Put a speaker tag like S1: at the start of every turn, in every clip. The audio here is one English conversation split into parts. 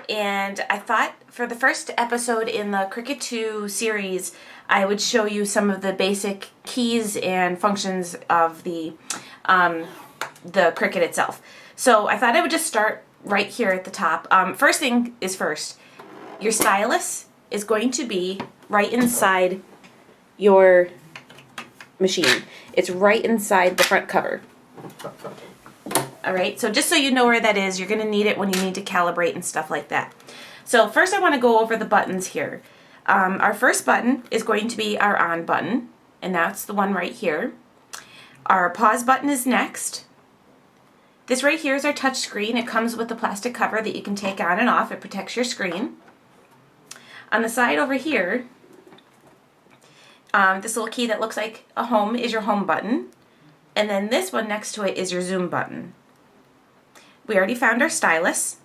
S1: And I thought for the first episode in the Cricut 2 series, I would show you some of the basic keys and functions of the Cricut itself. So I thought I would just start right here at the top. First thing is first, your stylus is going to be right inside your machine. It's right inside the front cover. Alright, so just so you know where that is, you're going to need it when you need to calibrate and stuff like that. So first I want to go over the buttons here. Our first button is going to be our on button, and that's the one right here. Our pause button is next. This right here is our touch screen. It comes with a plastic cover that you can take on and off. It protects your screen. On the side over here, this little key that looks like a home is your home button. And then this one next to it is your zoom button. We already found our stylus.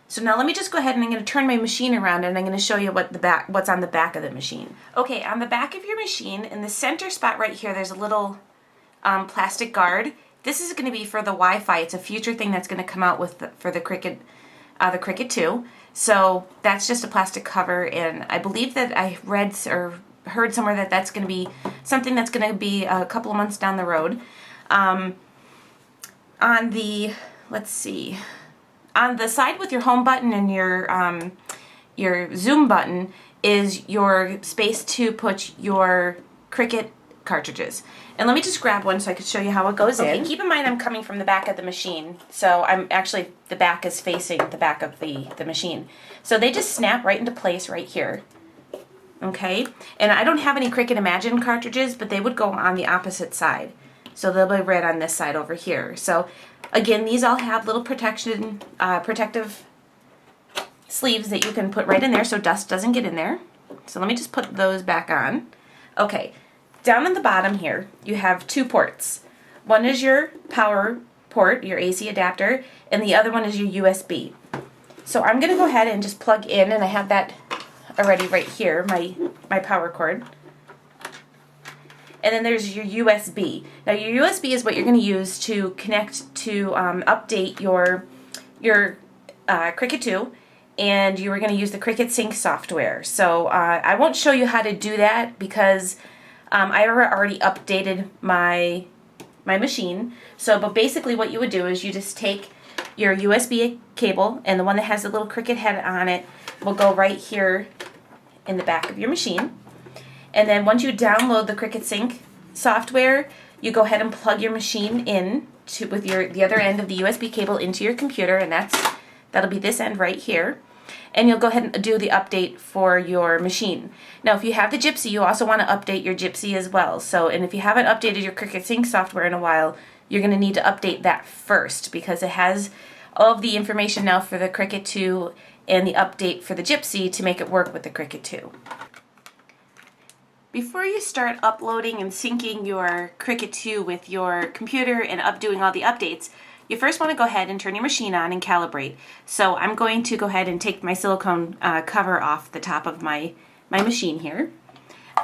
S1: So now let me just go ahead and I'm going to turn my machine around and I'm going to show you what's on the back of the machine. Okay, on the back of your machine, in the center spot right here, there's a little plastic guard. This is going to be for the Wi-Fi. It's a future thing that's going to come out for the Cricut 2. So that's just a plastic cover, and I believe that I read or heard somewhere that that's going to be something that's going to be a couple of months down the road. On the, let's see, on the side with your home button and your zoom button is your space to put your Cricut cartridges. And let me just grab one so I can show you how it goes in. Keep in mind I'm coming from the back of the machine, so the back is facing the back of the machine. So they just snap right into place right here. Okay, and I don't have any Cricut Imagine cartridges, but they would go on the opposite side. So they'll be right on this side over here. So again, these all have little protective sleeves that you can put right in there so dust doesn't get in there. So let me just put those back on. Okay, down on the bottom here, you have two ports. One is your power port, your AC adapter, and the other one is your USB. So I'm going to go ahead and just plug in, and I have that already right here, my power cord. And then there's your USB. Now your USB is what you're going to use to connect to update your Cricut 2, and you are going to use the Cricut Sync software. So I won't show you how to do that because I already updated my machine. So, but basically what you would do is you just take your USB cable, and the one that has the little Cricut head on it will go right here in the back of your machine. And then once you download the Cricut Sync software, you go ahead and plug your machine in with the other end of the USB cable into your computer, and that'll be this end right here. And you'll go ahead and do the update for your machine. Now, if you have the Gypsy, you also want to update your Gypsy as well. So, and if you haven't updated your Cricut Sync software in a while, you're going to need to update that first because it has all of the information now for the Cricut 2 and the update for the Gypsy to make it work with the Cricut 2. Before you start uploading and syncing your Cricut 2 with your computer and doing all the updates, you first want to go ahead and turn your machine on and calibrate. So I'm going to go ahead and take my silicone cover off the top of my machine here.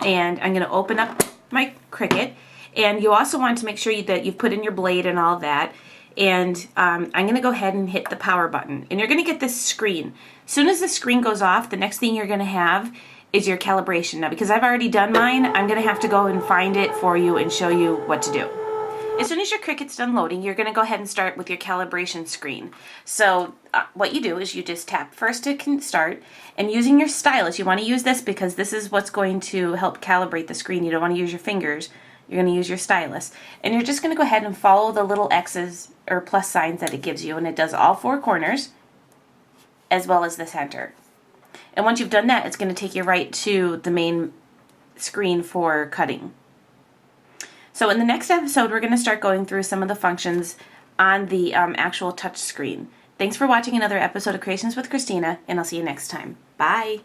S1: And I'm going to open up my Cricut. And you also want to make sure that you've put in your blade and all that. And I'm going to go ahead and hit the power button. And you're going to get this screen. As soon as the screen goes off, the next thing you're going to have is your calibration. Now, because I've already done mine, I'm going to have to go and find it for you and show you what to do. As soon as your Cricut's done loading, you're going to go ahead and start with your calibration screen. So what you do is you just tap first to start, and using your stylus, you want to use this because this is what's going to help calibrate the screen. You don't want to use your fingers. You're going to use your stylus. And you're just going to go ahead and follow the little X's or plus signs that it gives you, and it does all four corners as well as the center. And once you've done that, it's going to take you right to the main screen for cutting. So in the next episode, we're going to start going through some of the functions on the actual touch screen. Thanks for watching another episode of Creations with Christina, and I'll see you next time. Bye!